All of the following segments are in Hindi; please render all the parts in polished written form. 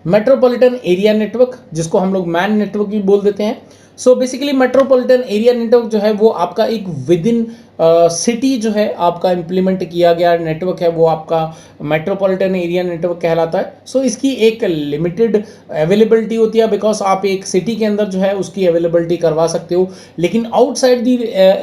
मेट्रोपॉलिटन एरिया नेटवर्क, जिसको हम लोग मैन नेटवर्क भी बोल देते हैं। So basically metropolitan area network जो है वो आपका एक विद इन सिटी जो है आपका इम्प्लीमेंट किया गया नेटवर्क है, वो आपका मेट्रोपॉलिटन एरिया नेटवर्क कहलाता है। सो इसकी एक लिमिटेड अवेलेबिलिटी होती है, बिकॉज आप एक सिटी के अंदर जो है उसकी अवेलेबिलिटी करवा सकते हो, लेकिन आउटसाइड दी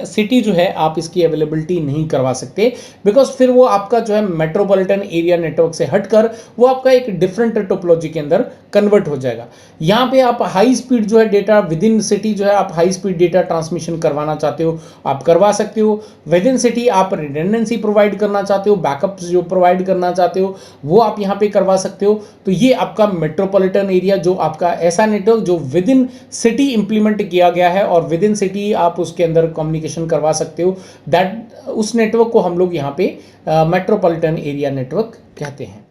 सिटी जो है आप इसकी अवेलेबिलिटी नहीं करवा सकते, बिकॉज फिर वो आपका जो है मेट्रोपॉलिटन एरिया नेटवर्क से हटकर वो आपका एक डिफरेंट टोपोलॉजी के अंदर कन्वर्ट हो जाएगा। यहाँ पे आप हाई स्पीड जो है डेटा विद इन सिटी जो है आप हाई स्पीड डेटा ट्रांसमिशन करवाना चाहते हो, आप करवा सकते हो। विद इन सिटी आप रिडंडेंसी प्रोवाइड करना चाहते हो, बैकअप जो प्रोवाइड करना चाहते हो वो आप यहाँ पे करवा सकते हो। तो ये आपका मेट्रोपॉलिटन एरिया जो आपका ऐसा नेटवर्क जो विद इन सिटी इंप्लीमेंट किया गया है और विद इन सिटी आप उसके अंदर कम्युनिकेशन करवा सकते हो, दैट उस नेटवर्क को हम लोग यहाँ पे मेट्रोपॉलिटन एरिया नेटवर्क कहते हैं।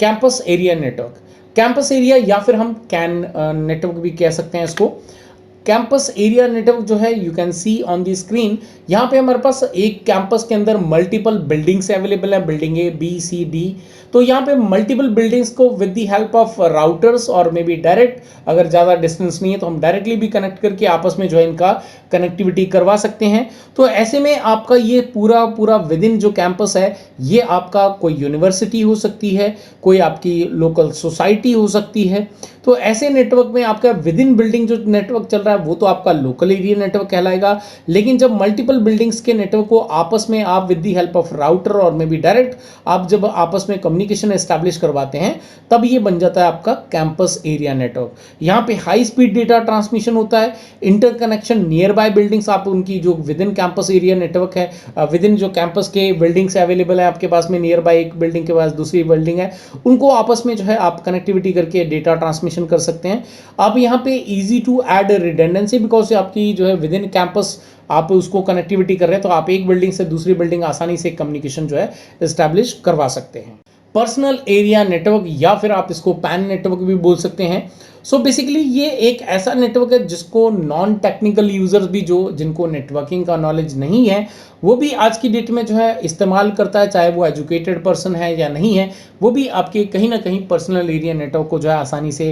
Campus area network, campus area या फिर हम कैन नेटवर्क भी कह सकते हैं इसको। कैंपस एरिया नेटवर्क जो है you can see on the screen, यहाँ पे हमारे पास एक कैंपस के अंदर मल्टीपल बिल्डिंग्स अवेलेबल है, building A B C D. तो यहाँ पे मल्टीपल बिल्डिंग्स को with the help of routers और मे बी डायरेक्ट, अगर ज़्यादा डिस्टेंस नहीं है तो हम डायरेक्टली भी कनेक्ट करके आपस में जो है इनका कनेक्टिविटी करवा सकते हैं। तो ऐसे में आपका ये पूरा पूरा विद इन जो कैंपस है ये आपका कोई यूनिवर्सिटी हो सकती है, कोई आपकी लोकल सोसाइटी हो सकती है। तो ऐसे नेटवर्क में आपका विद इन बिल्डिंग जो नेटवर्क चल रहा है वो तो आपका लोकल एरिया नेटवर्क कहलाएगा। लेकिन जब मल्टीपल बिल्डिंग्स के नेटवर्क को आपस में आप with the help of router और मे बी डायरेक्ट आप जब आपस में कम्युनिकेशन एस्टैब्लिश करवाते हैं तब ये बन जाता है आपका कैंपस एरिया नेटवर्क। यहाँ पे हाई स्पीड डेटा ट्रांसमिशन होता है, इंटरकनेक्शन नियर बाय बिल्डिंग्स, आप उनकी जो with in campus area network है, विद इन जो कैंपस के बिल्डिंग्स अवेलेबल है आपके पास में, नियर बाय एक बिल्डिंग के पास दूसरी बिल्डिंग है, उनको आपस में जो है आप कनेक्टिविटी करके डेटा ट्रांसमिशन कर सकते हैं। आप यहाँ पे easy to add redundancy, because आपकी जो है विद इन कैंपस आप उसको कनेक्टिविटी कर रहे हैं तो आप एक बिल्डिंग से दूसरी बिल्डिंग आसानी से कम्युनिकेशन जो है एस्टैब्लिश करवा सकते हैं। पर्सनल एरिया नेटवर्क या फिर आप इसको पैन नेटवर्क भी बोल सकते हैं। सो बेसिकली ये एक ऐसा नेटवर्क है जिसको नॉन टेक्निकल यूजर्स भी, जो जिनको नेटवर्किंग का नॉलेज नहीं है, वो भी आज की डेट में जो है इस्तेमाल करता है, चाहे वो एजुकेटेड पर्सन है या नहीं है, वो भी आपके कहीं ना कहीं पर्सनल एरिया नेटवर्क को जो है आसानी से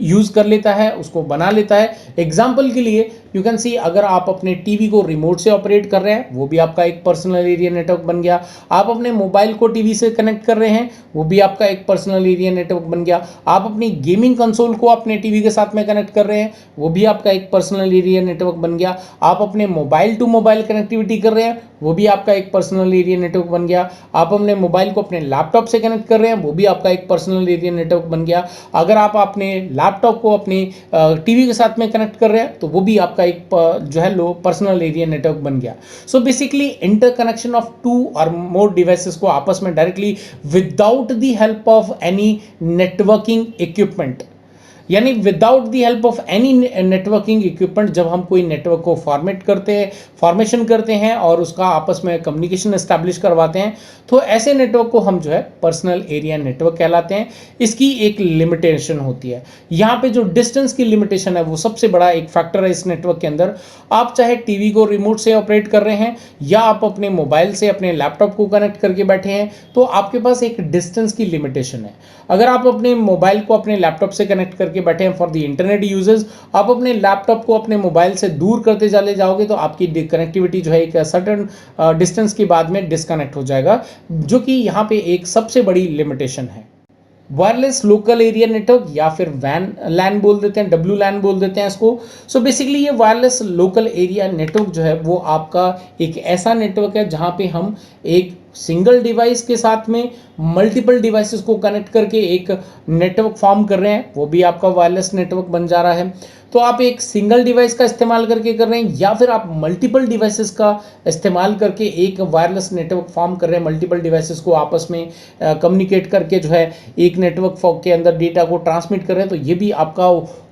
यूज़ कर लेता है, उसको बना लेता है। एग्जाम्पल के लिए यू कैन सी, अगर आप अपने टीवी को रिमोट से ऑपरेट कर रहे हैं वो भी आपका एक पर्सनल एरिया नेटवर्क बन गया। आप अपने मोबाइल को टीवी से कनेक्ट कर रहे हैं वो भी आपका एक पर्सनल एरिया नेटवर्क बन गया। आप अपनी गेमिंग कंसोल को अपने टीवी के साथ में कनेक्ट कर रहे हैं वो भी आपका एक पर्सनल एरिया नेटवर्क बन गया। आप अपने मोबाइल टू मोबाइल कनेक्टिविटी कर रहे हैं वो भी आपका एक पर्सनल एरिया नेटवर्क बन गया। आप अपने मोबाइल को अपने लैपटॉप से कनेक्ट कर रहे हैं वो भी आपका एक पर्सनल एरिया नेटवर्क बन गया। अगर आप अपने लैपटॉप को अपने टीवी के साथ में कनेक्ट कर रहे हैं तो वो भी आपका एक जो है लो पर्सनल एरिया नेटवर्क बन गया। So basically interconnection of two और मोर डिवाइसेस को आपस में directly without the help of any networking equipment, यानी without the help of any networking equipment, जब हम कोई नेटवर्क को फॉर्मेशन करते हैं और उसका आपस में कम्युनिकेशन एस्टैब्लिश करवाते हैं तो ऐसे नेटवर्क को हम जो है पर्सनल एरिया नेटवर्क कहलाते हैं। इसकी एक लिमिटेशन होती है, यहाँ पे जो डिस्टेंस की लिमिटेशन है वो सबसे बड़ा एक फैक्टर है इस नेटवर्क के अंदर। आप चाहे टीवी को रिमोट से ऑपरेट कर रहे हैं या आप अपने मोबाइल से अपने लैपटॉप को कनेक्ट करके बैठे हैं तो आपके पास एक डिस्टेंस की लिमिटेशन है। अगर आप अपने मोबाइल को अपने लैपटॉप से कनेक्ट करके बैठे हैं फॉर द इंटरनेट यूजेस, आप अपने लैपटॉप को अपने मोबाइल से दूर करते चले जाओगे तो आपकी कनेक्टिविटी जो है एक सर्टेन डिस्टेंस के बाद में डिस्कनेक्ट हो जाएगा, जो कि यहाँ पे एक सबसे बड़ी लिमिटेशन है। वायरलेस लोकल एरिया नेटवर्क या फिर वैन लैन बोल देते हैं, डब्ल्यू लैन बोल देते हैं इसको। सो बेसिकली ये वायरलेस लोकल एरिया नेटवर्क जो है वो आपका एक ऐसा नेटवर्क है जहाँ पे हम एक सिंगल डिवाइस के साथ में मल्टीपल डिवाइसेस को कनेक्ट करके एक नेटवर्क फॉर्म कर रहे हैं, वो भी आपका वायरलेस नेटवर्क बन जा रहा है। तो आप एक सिंगल डिवाइस का इस्तेमाल करके कर रहे हैं या फिर आप मल्टीपल डिवाइसेस का इस्तेमाल करके एक वायरलेस नेटवर्क फॉर्म कर रहे हैं, मल्टीपल डिवाइसेस को आपस में कम्युनिकेट करके जो है एक नेटवर्क के अंदर डेटा को ट्रांसमिट कर रहे हैं, तो ये भी आपका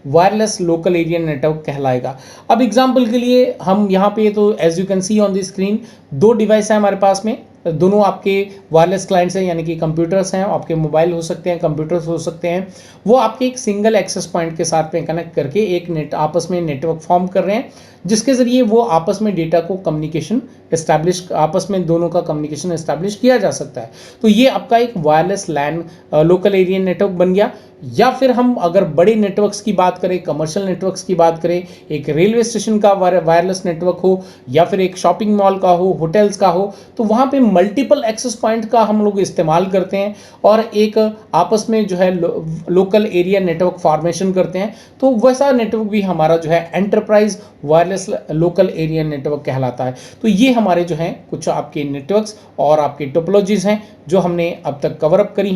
वायरलेस लोकल एरिया नेटवर्क कहलाएगा। अब एग्जांपल के लिए हम यहाँ पे, तो as you can see on the screen, दो डिवाइस है हमारे पास में, दोनों आपके वायरलेस क्लाइंट्स हैं, यानी कि कंप्यूटर्स हैं, आपके मोबाइल हो सकते हैं, कंप्यूटर्स हो सकते हैं। वो आपके एक सिंगल एक्सेस पॉइंट के साथ में कनेक्ट करके एक आपस में नेटवर्क फॉर्म कर रहे हैं जिसके ज़रिए वो आपस में डेटा को कम्युनिकेशन एस्टैब्लिश, आपस में दोनों का कम्युनिकेशन एस्टैब्लिश किया जा सकता है। तो ये आपका एक वायरलेस लैन लोकल एरिया नेटवर्क बन गया। या फिर हम अगर बड़े नेटवर्क्स की बात करें, कमर्शियल नेटवर्क्स की बात करें, एक रेलवे स्टेशन का वायरलेस नेटवर्क हो या फिर एक शॉपिंग मॉल का हो, होटल्स का हो, तो वहाँ पे मल्टीपल एक्सेस पॉइंट का हम लोग इस्तेमाल करते हैं और एक आपस में जो है लोकल एरिया नेटवर्क फॉर्मेशन करते हैं। तो वैसा नेटवर्क भी हमारा जो है enterprise wireless local area network कहलाता है। तो ये हमारे जो हैं कुछ आपके नेटवर्क्स और आपके टोपोलॉजीज हैं जो हमने अब तक कवर अप करी हैं।